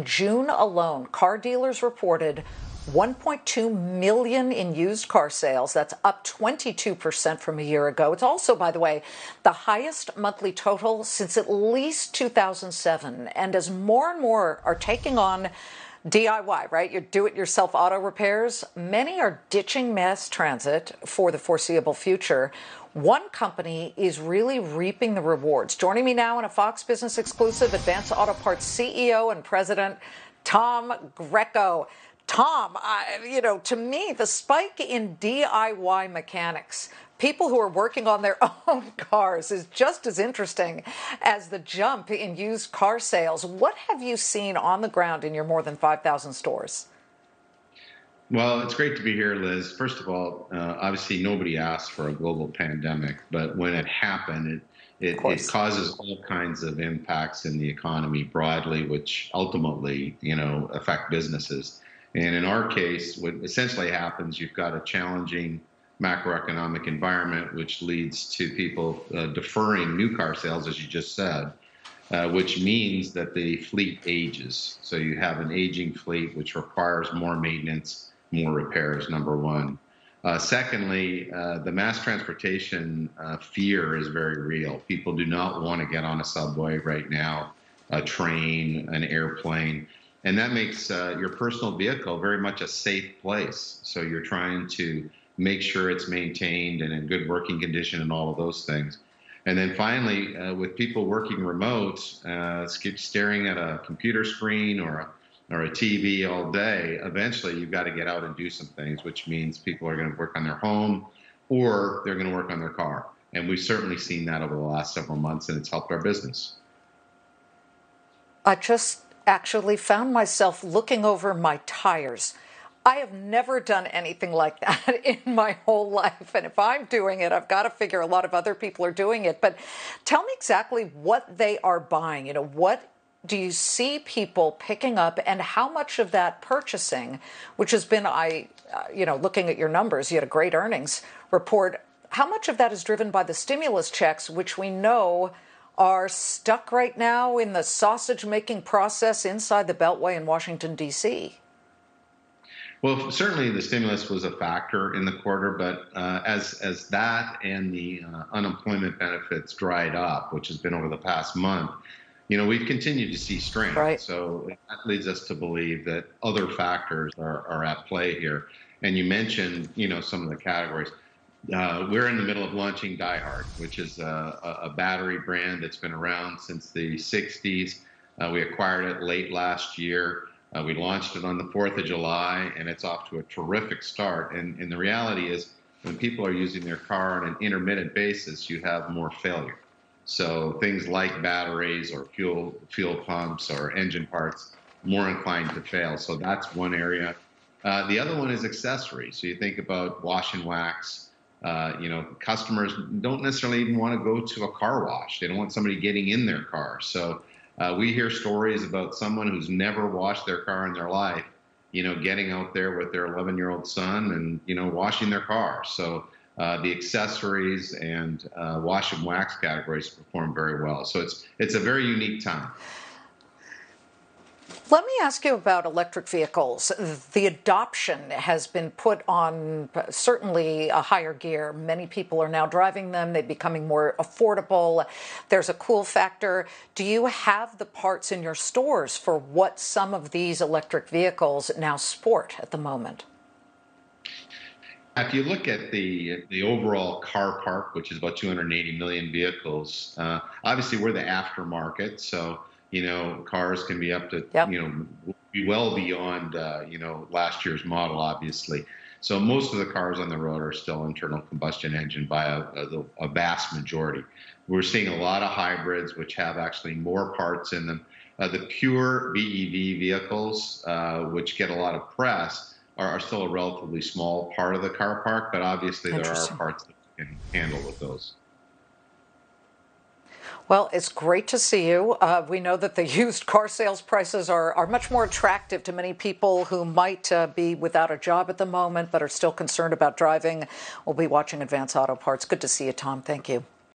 In June alone, car dealers reported 1.2 million in used car sales. That's up 22% from a year ago. It's also, by the way, the highest monthly total since at least 2007. And as more and more are taking on DIY, right? Your do-it-yourself auto repairs, many are ditching mass transit for the foreseeable future. One company is really reaping the rewards. Joining me now in a Fox Business exclusive, Advance Auto Parts CEO and President Tom Greco. Tom, to me, the spike in DIY mechanics, people who are working on their own cars, is just as interesting as the jump in used car sales. What have you seen on the ground in your more than 5,000 stores? Well, it's great to be here, Liz. First of all, obviously nobody asked for a global pandemic, but when it happened, it causes all kinds of impacts in the economy broadly, which ultimately, affect businesses. And in our case, what essentially happens, you've got a challenging macroeconomic environment, which leads to people deferring new car sales, as you just said, which means that the fleet ages. So you have an aging fleet, which requires more maintenance, more repairs, number one. Secondly, the mass transportation fear is very real. People do not want to get on a subway right now, a train, an airplane. And that makes your personal vehicle very much a safe place. So you're trying to make sure it's maintained and in good working condition and all of those things. And then finally, with people working remote, keep staring at a computer screen or a TV all day, eventually you've got to get out and do some things, which means people are going to work on their home or they're going to work on their car. And we've certainly seen that over the last several months, and it's helped our business. I just actually found myself looking over my tires. I have never done anything like that in my whole life. And if I'm doing it, I've got to figure a lot of other people are doing it. But tell me exactly what they are buying. What do you see people picking up, and how much of that purchasing, which has been, looking at your numbers, you had a great earnings report, how much of that is driven by the stimulus checks, which we know are stuck right now in the sausage-making process inside the Beltway in Washington, D.C.? Well, certainly the stimulus was a factor in the quarter, but as that and the unemployment benefits dried up, which has been over the past month, we've continued to see strength. Right. So that leads us to believe that other factors are at play here. And you mentioned, some of the categories. We're in the middle of launching DieHard, which is a battery brand that's been around since the 60s. We acquired it late last year. We launched it on the 4th of July, and it's off to a terrific start. And the reality is, when people are using their car on an intermittent basis, you have more failure. So things like batteries or fuel pumps or engine parts, more inclined to fail. So that's one area. The other one is accessories. So you think about wash and wax. Customers don't necessarily even want to go to a car wash. They don't want somebody getting in their car. So we hear stories about someone who's never washed their car in their life, getting out there with their 11-year-old son and, washing their car. So the accessories and wash and wax categories perform very well. So it's a very unique time. Let me ask you about electric vehicles. The adoption has been put on certainly a higher gear. Many people are now driving them. They're becoming more affordable. There's a cool factor. Do you have the parts in your stores for what some of these electric vehicles now sport at the moment? If you look at the overall car park, which is about 280 million vehicles, obviously we're the aftermarket. So cars can be up to, be well beyond, last year's model, obviously. So most of the cars on the road are still internal combustion engine by a vast majority. We're seeing a lot of hybrids, which have actually more parts in them. The pure BEV vehicles, which get a lot of press, are still a relatively small part of the car park, but obviously there are parts that you can handle with those. Well, it's great to see you. We know that the used car sales prices are much more attractive to many people who might be without a job at the moment but are still concerned about driving. We'll be watching Advance Auto Parts. Good to see you, Tom. Thank you.